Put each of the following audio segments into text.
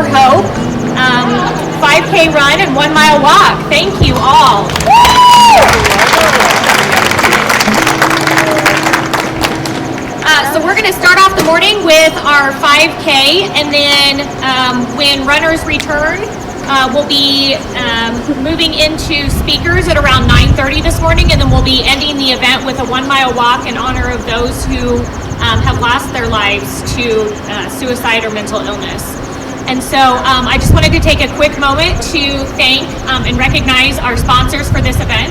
Suspenders4Hope 5K run and 1 mile walk. Thank you all. So we're going to start off the morning with our 5K, and then when runners return, we'll be moving into speakers at around 9:30 this morning, and then we'll be ending the event with a 1 mile walk in honor of those who have lost their lives to suicide or mental illness. And so I just wanted to take a quick moment to thank and recognize our sponsors for this event,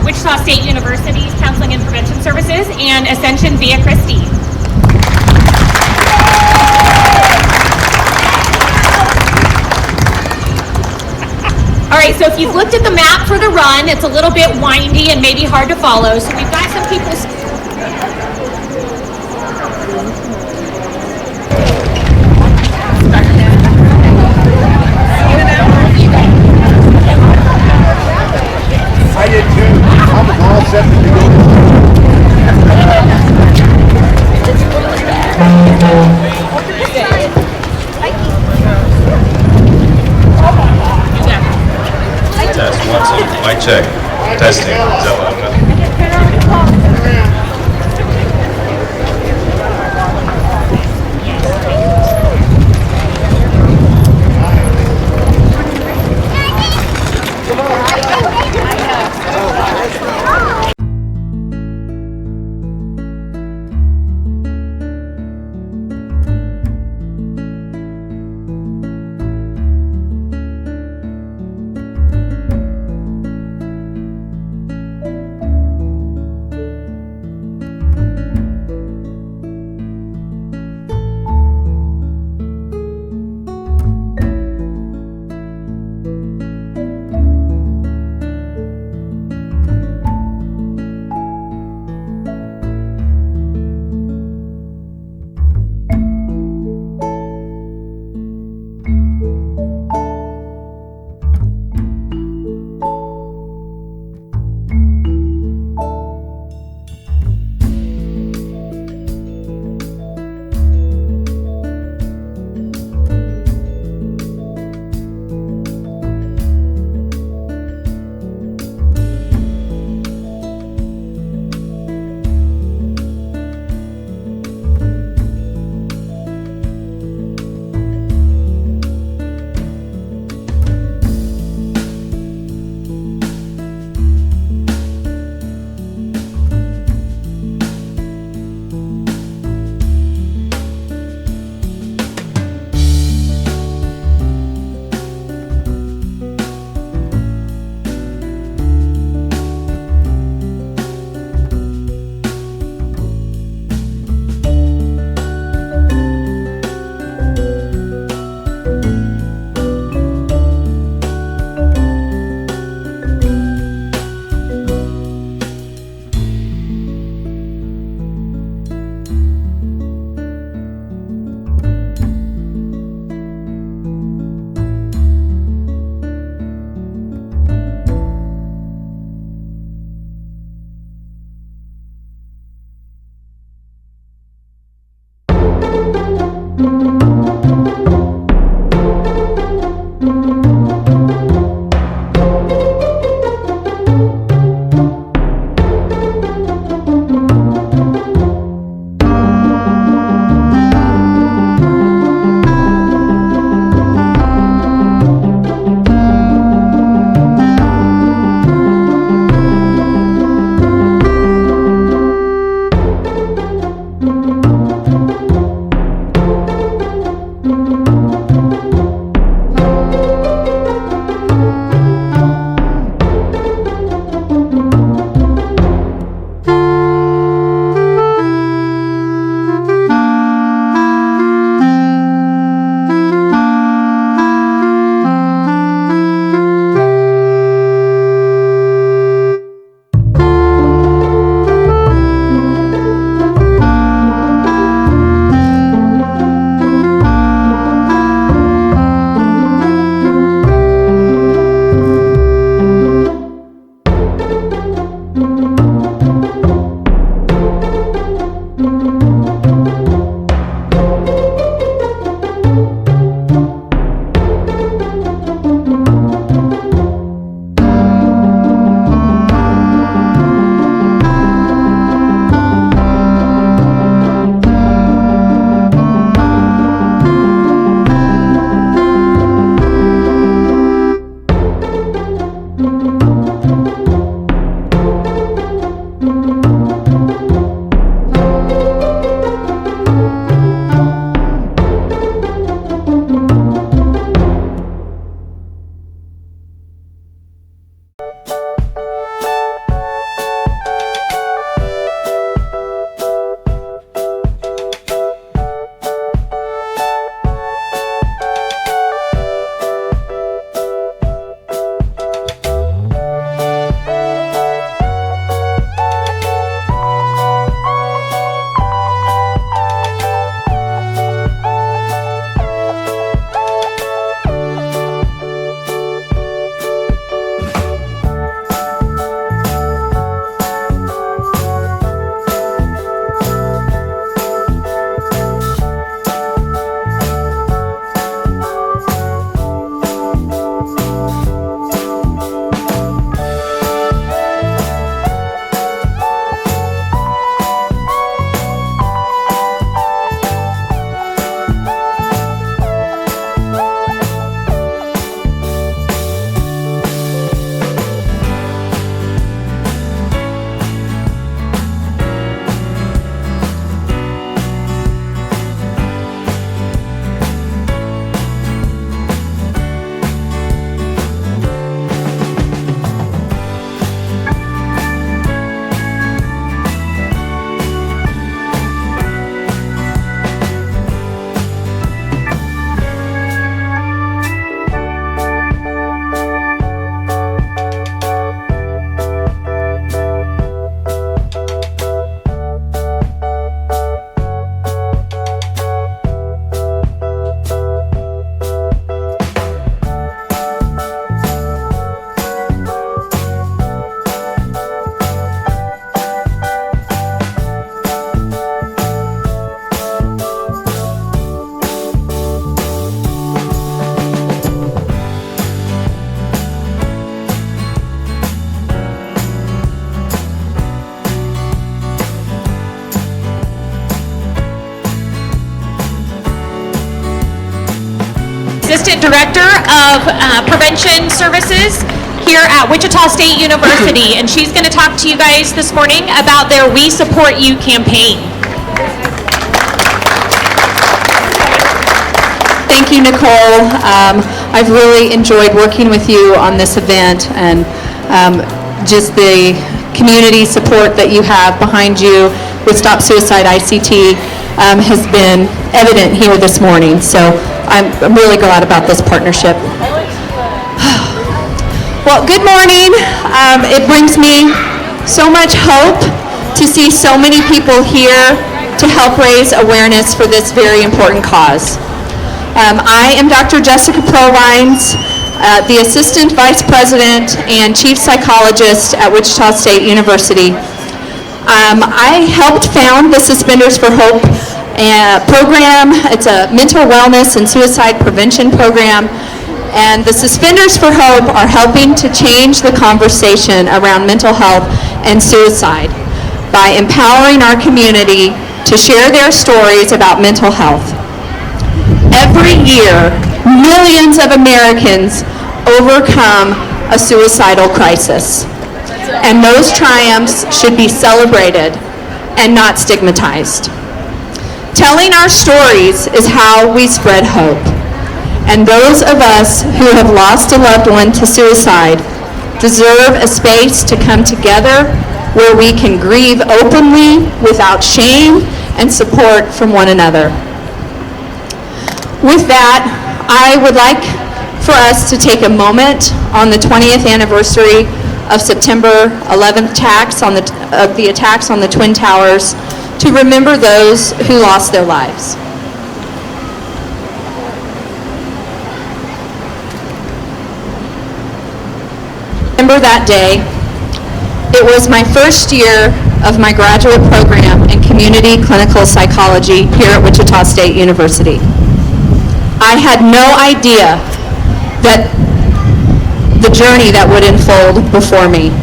Wichita State University's Counseling and Prevention Services and Ascension Via Christi. All right, so if you've looked at the map for the run, it's a little bit windy and maybe hard to follow. So we've got some people. I did too. I was all set to go. Test 1, 2. Mic check. Testing. Is that loud enough? Director of Prevention Services here at Wichita State University, and she's going to talk to you guys this morning about their We Support You campaign. Thank you, Nicole. I've really enjoyed working with you on this event, and just the community support that you have behind you with Stop Suicide ICT has been evident here this morning. So I'm really glad about this partnership. Well, good morning. It brings me so much hope to see so many people here to help raise awareness for this very important cause. I am Dr. Jessica Provines, the Assistant Vice President and Chief Psychologist at Wichita State University. I helped found the Suspenders4Hope program. It's a mental wellness and suicide prevention program. And the Suspenders4Hope are helping to change the conversation around mental health and suicide by empowering our community to share their stories about mental health. Every year, millions of Americans overcome a suicidal crisis. And those triumphs should be celebrated and not stigmatized. Telling our stories is how we spread hope. And those of us who have lost a loved one to suicide deserve a space to come together where we can grieve openly without shame and support from one another. With that, I would like for us to take a moment on the 20th anniversary of September 11th of the attacks on the Twin Towers to remember those who lost their lives. Remember that day. It was my first year of my graduate program in community clinical psychology here at Wichita State University. I had no idea that the journey that would unfold before me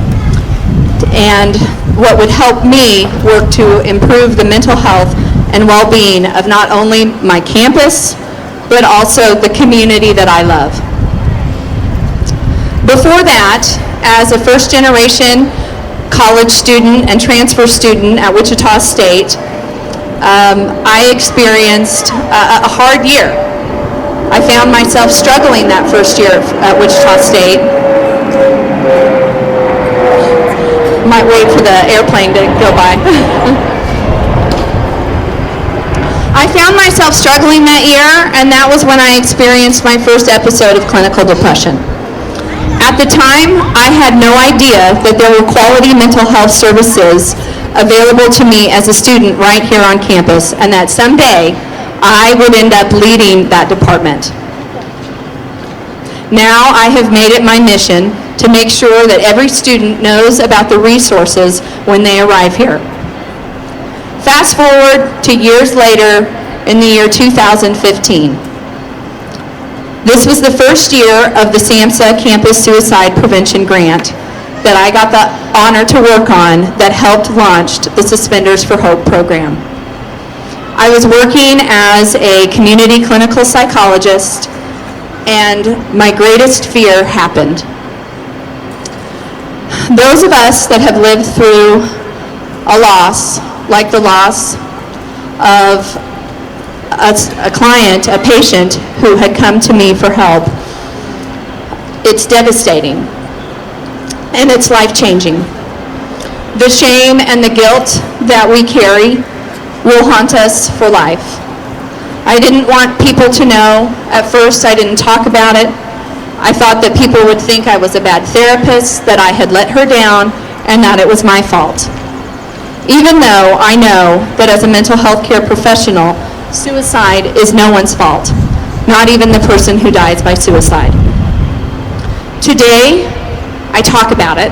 and what would help me work to improve the mental health and well-being of not only my campus, but also the community that I love. Before that, as a first-generation college student and transfer student at Wichita State, I experienced a hard year. I found myself struggling that first year at Wichita State. Might wait for the airplane to go by. I found myself struggling that year, and that was when I experienced my first episode of clinical depression. At the time, I had no idea that there were quality mental health services available to me as a student right here on campus, and that someday I would end up leading that department. Now I have made it my mission to make sure that every student knows about the resources when they arrive here. Fast forward to years later in the year 2015. This was the first year of the SAMHSA Campus Suicide Prevention Grant that I got the honor to work on that helped launch the Suspenders4Hope program. I was working as a community clinical psychologist, and my greatest fear happened. Those of us that have lived through a loss, like the loss of a client, a patient who had come to me for help, it's devastating and it's life-changing. The shame and the guilt that we carry will haunt us for life. I didn't want people to know. At first, I didn't talk about it. I thought that people would think I was a bad therapist, that I had let her down, and that it was my fault. Even though I know that as a mental health care professional, suicide is no one's fault, not even the person who dies by suicide. Today, I talk about it.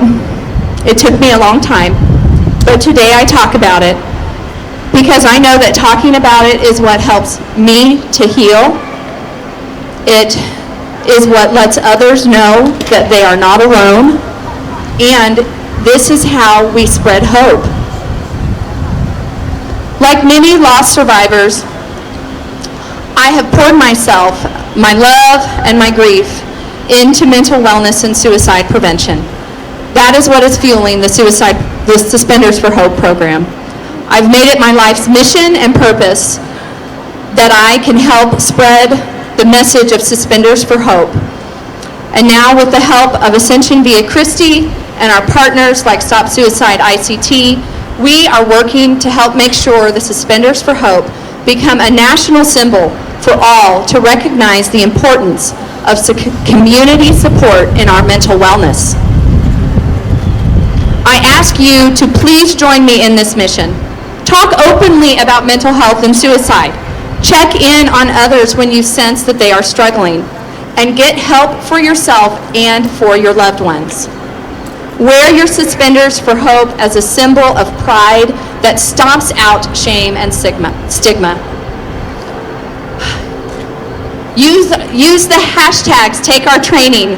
It took me a long time, but today I talk about it because I know that talking about it is what helps me to heal. It is what lets others know that they are not alone, and this is how we spread hope. Like many loss survivors, I have poured myself my love, and my grief into mental wellness and suicide prevention. That is what is fueling the Suspenders for Hope program. I've made it my life's mission and purpose that I can help spread the message of Suspenders for Hope. And now, with the help of Ascension Via Christi and our partners like Stop Suicide ICT, we are working to help make sure the Suspenders for Hope become a national symbol for all to recognize the importance of community support in our mental wellness. I ask you to please join me in this mission. Talk openly about mental health and suicide. Check in on others when you sense that they are struggling, and get help for yourself and for your loved ones. Wear your Suspenders for Hope as a symbol of pride that stomps out shame and stigma. Use the hashtags #TakeOurTraining.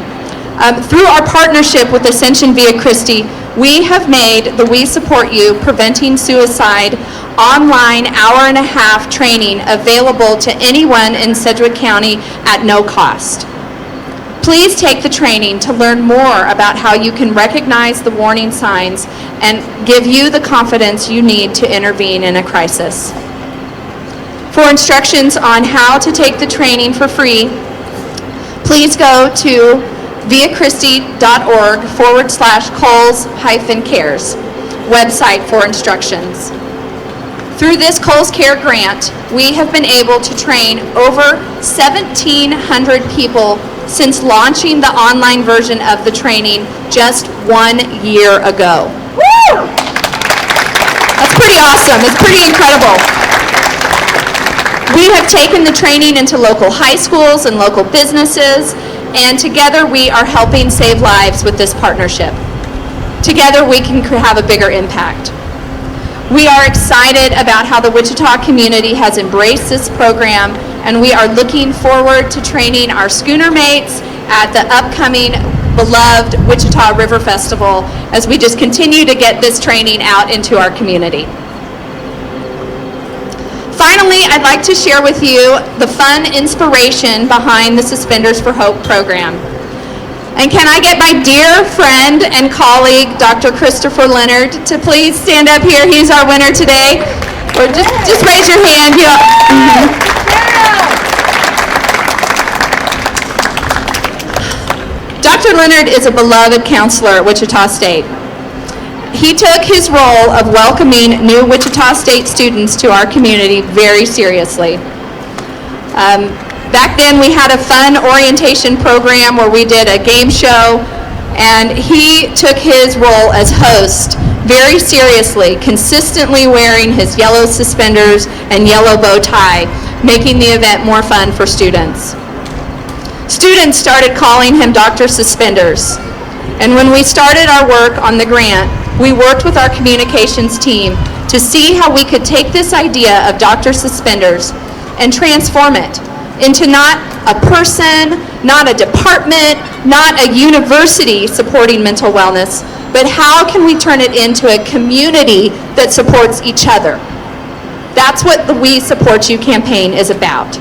Through our partnership with Ascension Via Christi, we have made the We Support You Preventing Suicide online hour-and-a-half training available to anyone in Sedgwick County at no cost. Please take the training to learn more about how you can recognize the warning signs and give you the confidence you need to intervene in a crisis. For instructions on how to take the training for free, please go to viachristi.org/Coles-Cares website for instructions. Through this Coles Care grant, we have been able to train over 1,700 people since launching the online version of the training just 1 year ago. Woo! That's pretty awesome. It's pretty incredible. We have taken the training into local high schools and local businesses, and together we are helping save lives with this partnership. Together we can have a bigger impact. We are excited about how the Wichita community has embraced this program, and we are looking forward to training our schooner mates at the upcoming beloved Wichita River Festival as we just continue to get this training out into our community. Finally, I'd like to share with you the fun inspiration behind the Suspenders for Hope program. And can I get my dear friend and colleague, Dr. Christopher Leonard, to please stand up here? He's our winner today. Or just raise your hand. Dr. Leonard is a beloved counselor at Wichita State. He took his role of welcoming new Wichita State students to our community very seriously. Back then we had a fun orientation program where we did a game show, and he took his role as host very seriously, consistently wearing his yellow suspenders and yellow bow tie, making the event more fun for students. Students started calling him Dr. Suspenders, and when we started our work on the grant, we worked with our communications team to see how we could take this idea of Dr. Suspenders and transform it into not a person, not a department, not a university supporting mental wellness, but how can we turn it into a community that supports each other? That's what the We Support You campaign is about.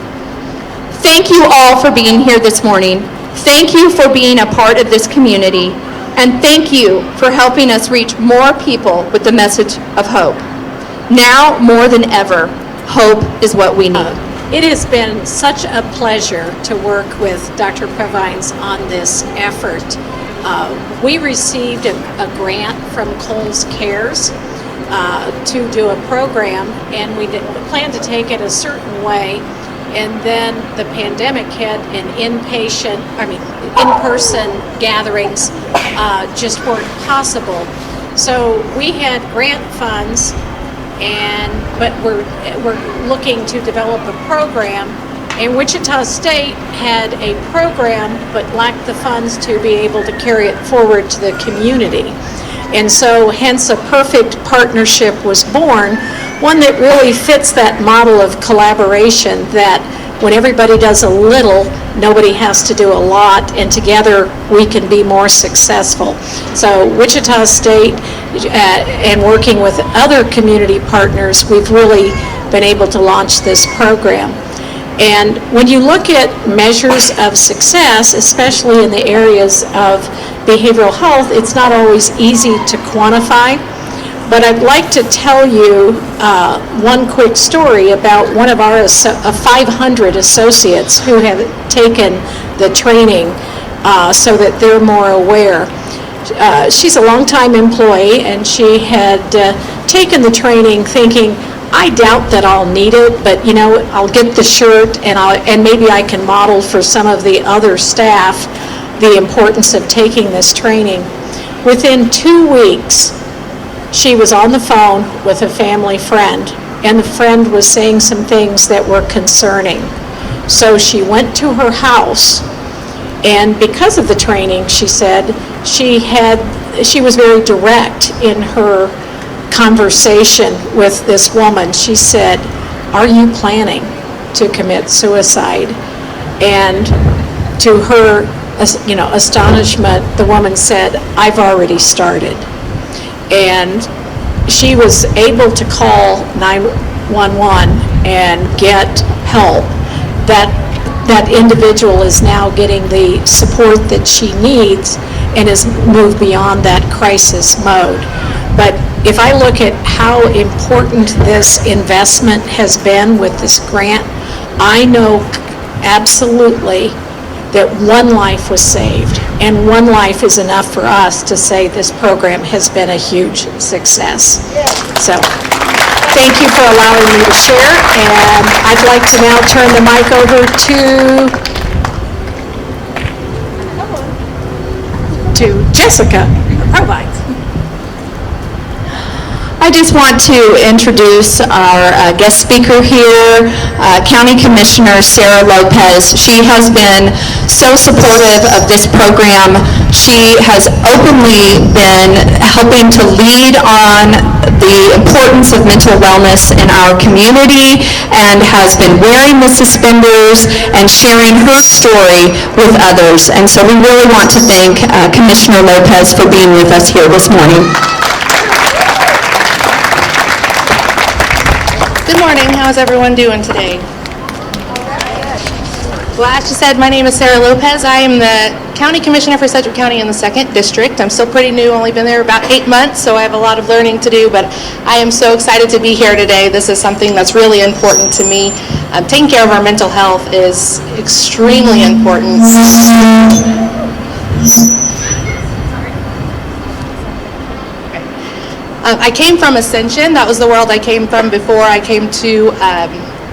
Thank you all for being here this morning. Thank you for being a part of this community. And thank you for helping us reach more people with the message of hope. Now, more than ever, hope is what we need. It has been such a pleasure to work with Dr. Provines on this effort. We received a grant from Coles-Cares to do a program, and we planned to take it a certain way, and then the pandemic hit, and in-person gatherings just weren't possible. So we had grant funds, but we're looking to develop a program, and Wichita State had a program but lacked the funds to be able to carry it forward to the community. And so hence a perfect partnership was born, one that really fits that model of collaboration, that when everybody does a little, nobody has to do a lot, and together we can be more successful. So Wichita State and working with other community partners, we've really been able to launch this program. And when you look at measures of success, especially in the areas of behavioral health, it's not always easy to quantify. But I'd like to tell you one quick story about one of our 500 associates who have taken the training so that they're more aware. She's a longtime employee, and she had taken the training thinking, I doubt that I'll need it, but you know, I'll get the shirt and maybe I can model for some of the other staff the importance of taking this training. Within 2 weeks, she was on the phone with a family friend, and the friend was saying some things that were concerning. So she went to her house, and because of the training, she said, she was very direct in her conversation with this woman. She said, "Are you planning to commit suicide?" And to her, astonishment, the woman said, "I've already started." And she was able to call 911 and get help. That individual is now getting the support that she needs and has moved beyond that crisis mode. But if I look at how important this investment has been with this grant, I know absolutely that one life was saved, and one life is enough for us to say this program has been a huge success. So, thank you for allowing me to share, and I'd like to now turn the mic over to Jessica Provines. I just want to introduce our guest speaker here, County Commissioner Sarah Lopez. She has been so supportive of this program. She has openly been helping to lead on the importance of mental wellness in our community and has been wearing the suspenders and sharing her story with others. And so we really want to thank Commissioner Lopez for being with us here this morning. Good morning. How's everyone doing today? Well, as she said, my name is Sarah Lopez. I am the County Commissioner for Sedgwick County in the 2nd District. I'm still pretty new, only been there about 8 months, so I have a lot of learning to do, but I am so excited to be here today. This is something that's really important to me. Taking care of our mental health is extremely important. I came from Ascension. That was the world I came from before I came to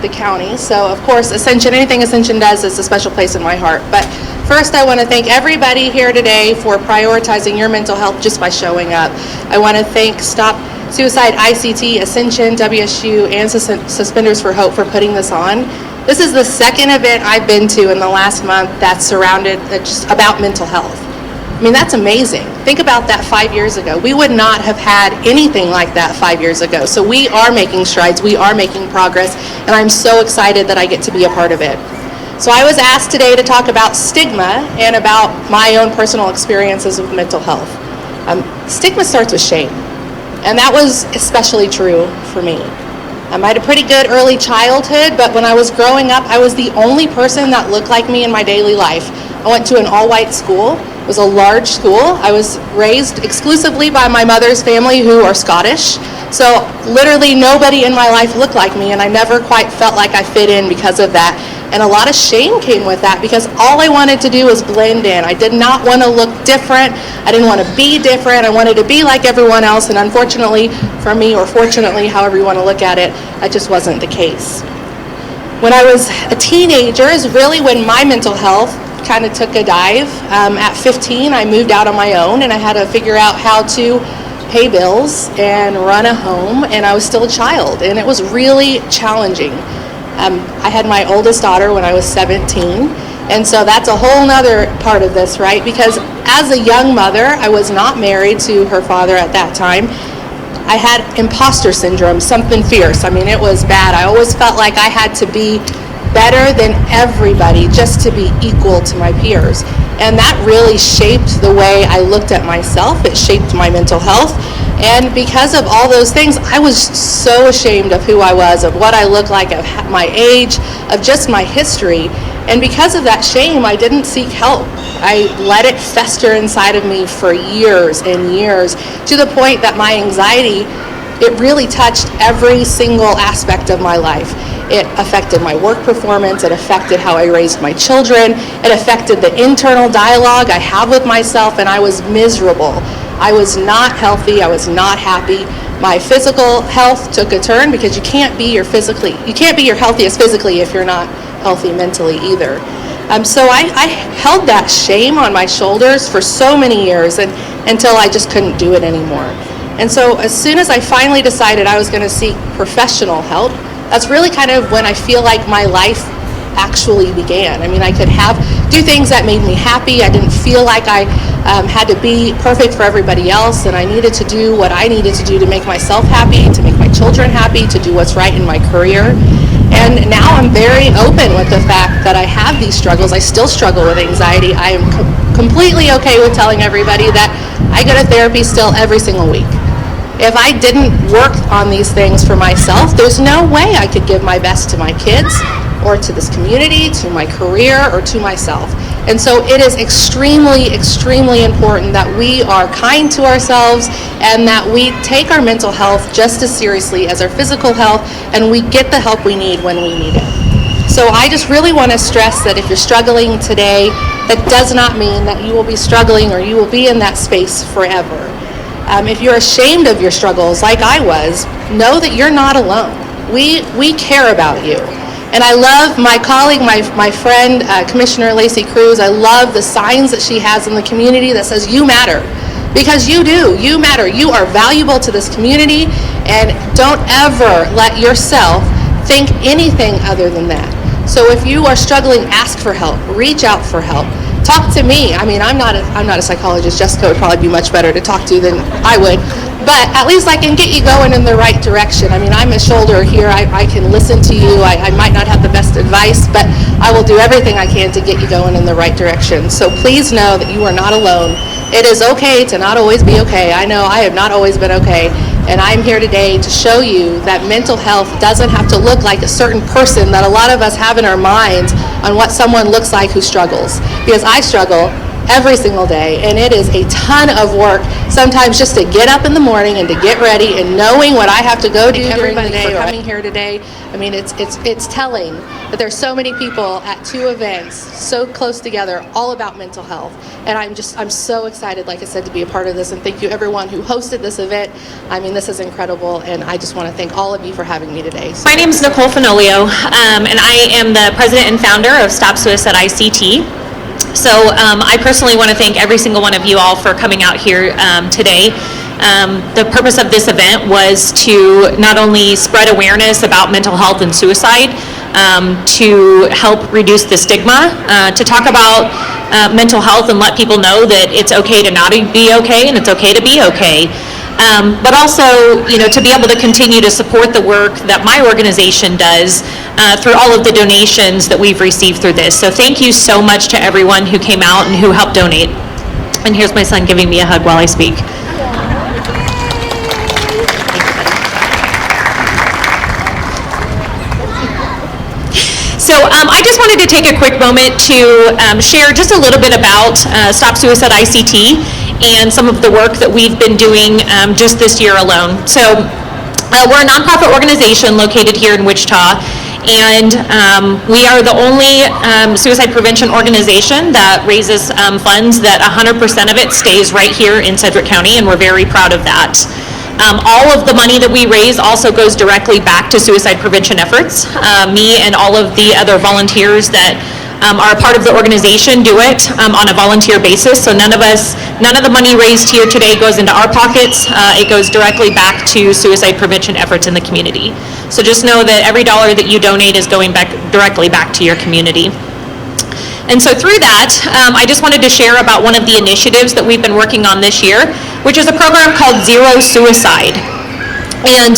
the county. So, of course, Ascension, anything Ascension does is a special place in my heart. But first, I want to thank everybody here today for prioritizing your mental health just by showing up. I want to thank Stop Suicide ICT, Ascension, WSU, and Suspenders4Hope for putting this on. This is the second event I've been to in the last month that's just about mental health. I mean, that's amazing. Think about that 5 years ago. We would not have had anything like that 5 years ago. So we are making strides, we are making progress, and I'm so excited that I get to be a part of it. So I was asked today to talk about stigma and about my own personal experiences with mental health. Stigma starts with shame, and that was especially true for me. I had a pretty good early childhood, but when I was growing up, I was the only person that looked like me in my daily life. I went to an all-white school. It was a large school. I was raised exclusively by my mother's family, who are Scottish. So literally nobody in my life looked like me, and I never quite felt like I fit in because of that. And a lot of shame came with that because all I wanted to do was blend in. I did not want to look different. I didn't want to be different. I wanted to be like everyone else, and unfortunately for me, or fortunately, however you want to look at it, that just wasn't the case. When I was a teenager is really when my mental health kind of took a dive. At 15, I moved out on my own, and I had to figure out how to pay bills and run a home, and I was still a child, and it was really challenging. I had my oldest daughter when I was 17, and so that's a whole nother part of this, right? Because as a young mother, I was not married to her father at that time. I had imposter syndrome, something fierce. I mean, it was bad. I always felt like I had to be better than everybody just to be equal to my peers. And that really shaped the way I looked at myself. It shaped my mental health. And because of all those things, I was so ashamed of who I was, of what I looked like, of my age, of just my history. And because of that shame, I didn't seek help. I let it fester inside of me for years and years, to the point that my anxiety, it really touched every single aspect of my life. It affected my work performance, it affected how I raised my children, it affected the internal dialogue I have with myself, and I was miserable. I was not healthy, I was not happy. My physical health took a turn, because you can't be your healthiest physically if you're not healthy mentally either. So I held that shame on my shoulders for so many years, and until I just couldn't do it anymore. And so as soon as I finally decided I was going to seek professional help, that's really kind of when I feel like my life actually began. I mean, I could do things that made me happy. I didn't feel like I had to be perfect for everybody else, and I needed to do what I needed to do to make myself happy, to make my children happy, to do what's right in my career. And now I'm very open with the fact that I have these struggles. I still struggle with anxiety. I am completely okay with telling everybody that I go to therapy still every single week. If I didn't work on these things for myself, there's no way I could give my best to my kids, or to this community, to my career, or to myself. And so it is extremely, extremely important that we are kind to ourselves, and that we take our mental health just as seriously as our physical health, and we get the help we need when we need it. So I just really want to stress that if you're struggling today, that does not mean that you will be struggling, or you will be in that space forever. If you're ashamed of your struggles, like I was, know that you're not alone. We care about you. And I love my colleague, my friend, Commissioner Lacey Cruz. I love the signs that she has in the community that says, you matter. Because you do, you matter. You are valuable to this community, and don't ever let yourself think anything other than that. So if you are struggling, ask for help, reach out for help. Talk to me. I mean, I'm not a psychologist. Jessica would probably be much better to talk to than I would. But at least I can get you going in the right direction. I mean, I'm a shoulder here. I can listen to you. I might not have the best advice, but I will do everything I can to get you going in the right direction. So please know that you are not alone. It is okay to not always be okay. I know I have not always been okay. And I'm here today to show you that mental health doesn't have to look like a certain person that a lot of us have in our minds on what someone looks like who struggles. Because I struggle every single day, and it is a ton of work sometimes just to get up in the morning and to get ready, and knowing what I have to go do during the day, or coming here today. I mean, it's telling that there's so many people at two events so close together, all about mental health. And I'm so excited, like I said, to be a part of this, and thank you everyone who hosted this event. I mean, this is incredible, and I just want to thank all of you for having me today. My name is Nicole Fenolio, and I am the president and founder of Stop Suicide ICT. So I personally want to thank every single one of you all for coming out here today. The purpose of this event was to not only spread awareness about mental health and suicide, to help reduce the stigma, to talk about mental health and let people know that it's okay to not be okay, and it's okay to be okay. But also, to be able to continue to support the work that my organization does through all of the donations that we've received through this. So thank you so much to everyone who came out and who helped donate. And here's my son giving me a hug while I speak. So I just wanted to take a quick moment to share just a little bit about Stop Suicide ICT and some of the work that we've been doing just this year alone. So we're a nonprofit organization located here in Wichita, and we are the only suicide prevention organization that raises funds that 100% of it stays right here in Sedgwick County, and we're very proud of that. All of the money that we raise also goes directly back to suicide prevention efforts. Me and all of the other volunteers that are a part of the organization do it on a volunteer basis. So none of the money raised here today goes into our pockets. It goes directly back to suicide prevention efforts in the community. So just know that every dollar that you donate is going back directly back to your community. And so through that, I just wanted to share about one of the initiatives that we've been working on this year, which is a program called Zero Suicide. And,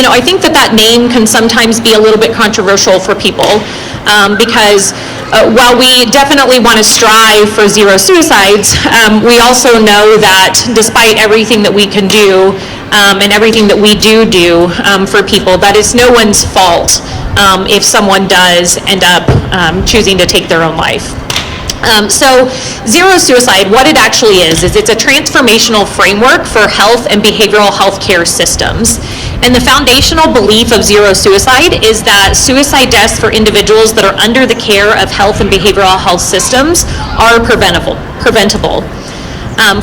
I think that name can sometimes be a little bit controversial for people because while we definitely want to strive for zero suicides, we also know that despite everything that we can do and everything that we do for people, that it's no one's fault if someone does end up choosing to take their own life. So zero suicide, what it actually is it's a transformational framework for health and behavioral health care systems. And the foundational belief of zero suicide is that suicide deaths for individuals that are under the care of health and behavioral health systems are preventable.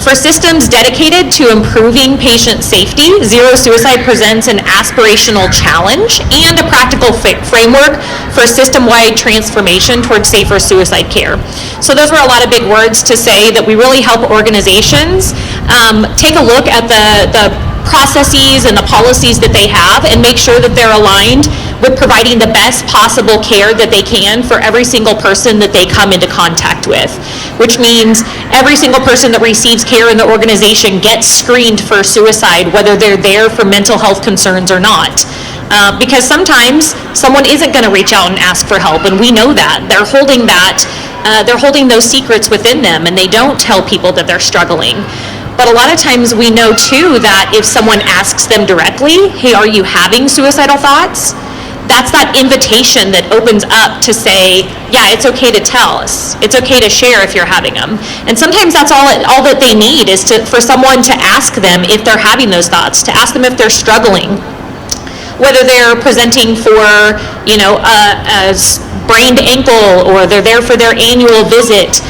For systems dedicated to improving patient safety, zero suicide presents an aspirational challenge and a practical framework for system-wide transformation towards safer suicide care. So those were a lot of big words to say that we really help organizations take a look at the processes and the policies that they have and make sure that they're aligned with providing the best possible care that they can for every single person that they come into contact with, which means every single person that receives care in the organization gets screened for suicide, whether they're there for mental health concerns or not. Because sometimes someone isn't going to reach out and ask for help, and we know that. They're holding those secrets within them, and they don't tell people that they're struggling. But a lot of times we know too that if someone asks them directly, hey, are you having suicidal thoughts? That's that invitation that opens up to say, yeah, it's okay to tell us. It's okay to share if you're having them. And sometimes that's all that they need is for someone to ask them if they're having those thoughts, to ask them if they're struggling, whether they're presenting for, a sprained ankle or they're there for their annual visit.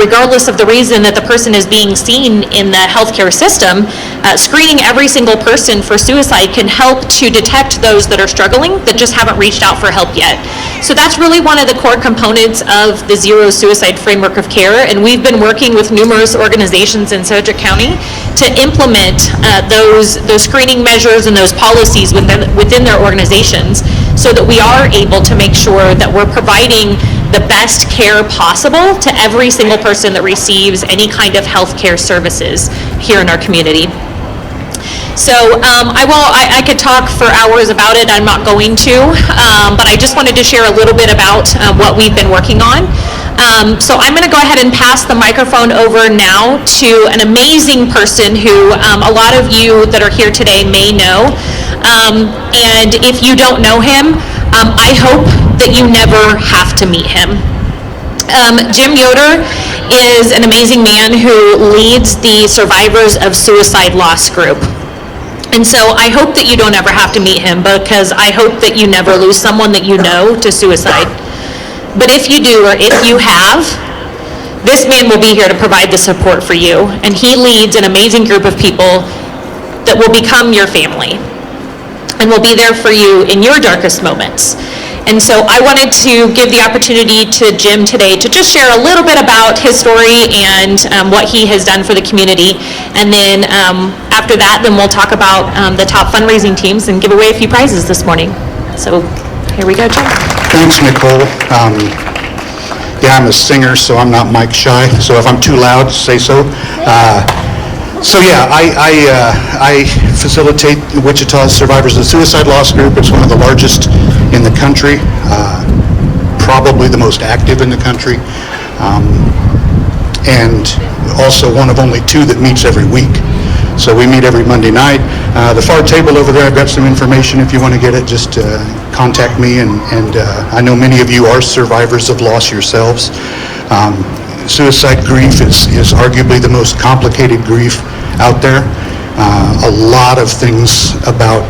Regardless of the reason that the person is being seen in the healthcare system, screening every single person for suicide can help to detect those that are struggling that just haven't reached out for help yet. So that's really one of the core components of the zero suicide framework of care, and we've been working with numerous organizations in Sedgwick County to implement those screening measures and those policies within their organizations so that we are able to make sure that we're providing the best care possible to every single person that receives any kind of healthcare services here in our community. So I could talk for hours about it. I'm not going to, but I just wanted to share a little bit about what we've been working on. So I'm going to go ahead and pass the microphone over now to an amazing person who a lot of you that are here today may know. And if you don't know him, I hope that you never have to meet him. Jim Yoder is an amazing man who leads the Survivors of Suicide Loss group. And so I hope that you don't ever have to meet him, because I hope that you never lose someone that you know to suicide. But if you do, or if you have, this man will be here to provide the support for you. And he leads an amazing group of people that will become your family and will be there for you in your darkest moments. And so I wanted to give the opportunity to Jim today to just share a little bit about his story and what he has done for the community. And then after that, then we'll talk about the top fundraising teams and give away a few prizes this morning. So here we go, Jim. Thanks, Nicole. I'm a singer, so I'm not mic shy. So if I'm too loud, say so. I facilitate Wichita Survivors of Suicide Loss group. It's one of the largest in the country, probably the most active in the country, and also one of only two that meets every week. So we meet every Monday night. The far table over there, I've got some information if you want to get it. Just contact me, and I know many of you are survivors of loss yourselves. Suicide grief is arguably the most complicated grief out there. A lot of things about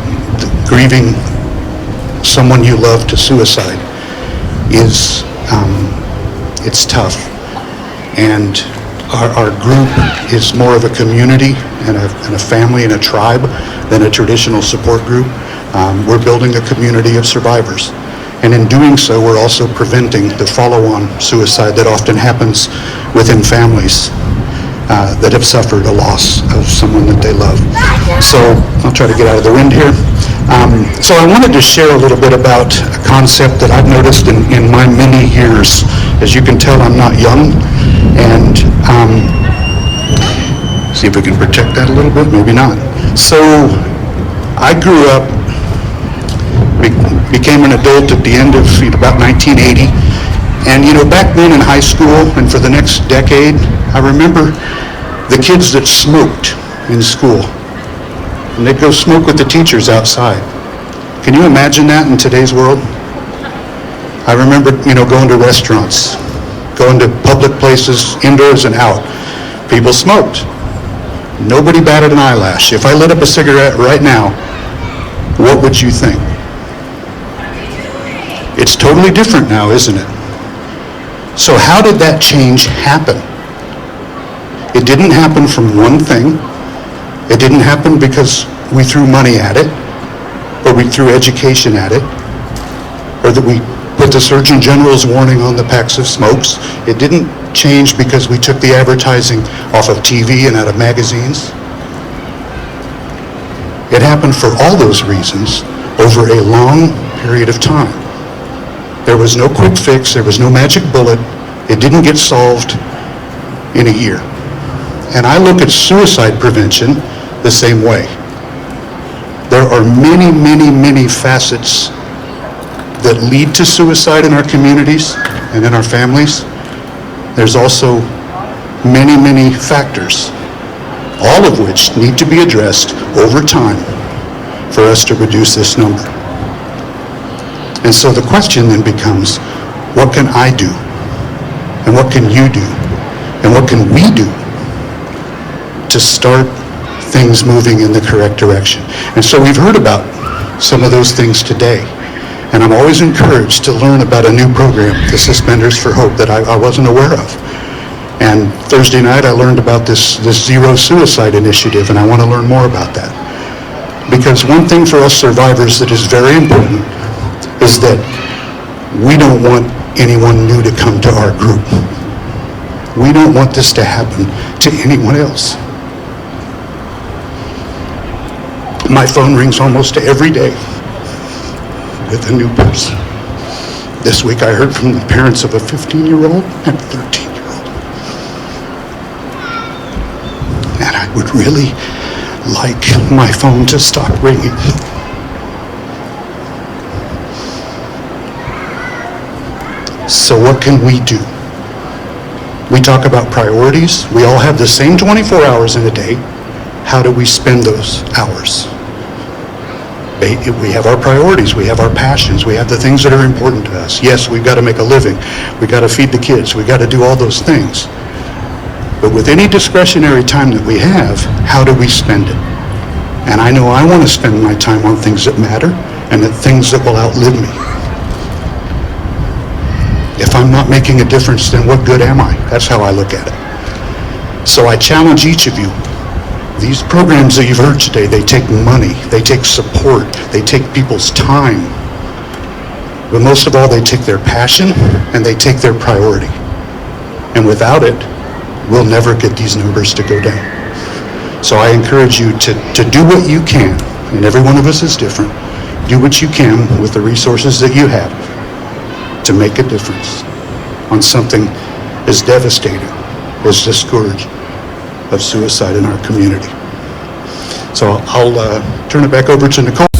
grieving someone you love to suicide is it's tough. And our group is more of a community and a family and a tribe than a traditional support group. We're building a community of survivors. And in doing so, we're also preventing the follow-on suicide that often happens within families that have suffered a loss of someone that they love. So I'll try to get out of the wind here. So I wanted to share a little bit about a concept that I've noticed in my many years. As you can tell, I'm not young. And see if we can protect that a little bit, maybe not. So I grew up, became an adult at the end of about 1980. And back then in high school and for the next decade, I remember the kids that smoked in school. And they'd go smoke with the teachers outside. Can you imagine that in today's world? I remember, going to restaurants, going to public places, indoors and out. People smoked. Nobody batted an eyelash. If I lit up a cigarette right now, what would you think? It's totally different now, isn't it? So how did that change happen? It didn't happen from one thing. It didn't happen because we threw money at it, or we threw education at it, or that we put the Surgeon General's warning on the packs of smokes. It didn't change because we took the advertising off of TV and out of magazines. It happened for all those reasons over a long period of time. There was no quick fix, there was no magic bullet. It didn't get solved in a year. And I look at suicide prevention the same way. There are many, many, many facets that lead to suicide in our communities and in our families. There's also many, many factors, all of which need to be addressed over time for us to reduce this number. And so the question then becomes, what can I do? And what can you do? And what can we do to start things moving in the correct direction? And so we've heard about some of those things today. And I'm always encouraged to learn about a new program, the Suspenders4Hope, that I wasn't aware of. And Thursday night I learned about this Zero Suicide Initiative, and I want to learn more about that. Because one thing for us survivors that is very important is that we don't want anyone new to come to our group. We don't want this to happen to anyone else. My phone rings almost every day with a new person. This week I heard from the parents of a 15-year-old and a 13-year-old. And I would really like my phone to stop ringing. So what can we do? We talk about priorities. We all have the same 24 hours in a day. How do we spend those hours? We have our priorities, we have our passions, we have the things that are important to us. Yes, we've got to make a living, we've got to feed the kids, we've got to do all those things. But with any discretionary time that we have, how do we spend it? And I know I want to spend my time on things that matter and the things that will outlive me. If I'm not making a difference, then what good am I? That's how I look at it. So I challenge each of you. These programs that you've heard today, they take money, they take support, they take people's time. But most of all, they take their passion and they take their priority. And without it, we'll never get these numbers to go down. So I encourage you to do what you can, and every one of us is different. Do what you can with the resources that you have to make a difference on something as devastating as the scourge of suicide in our community. So I'll turn it back over to Nicole.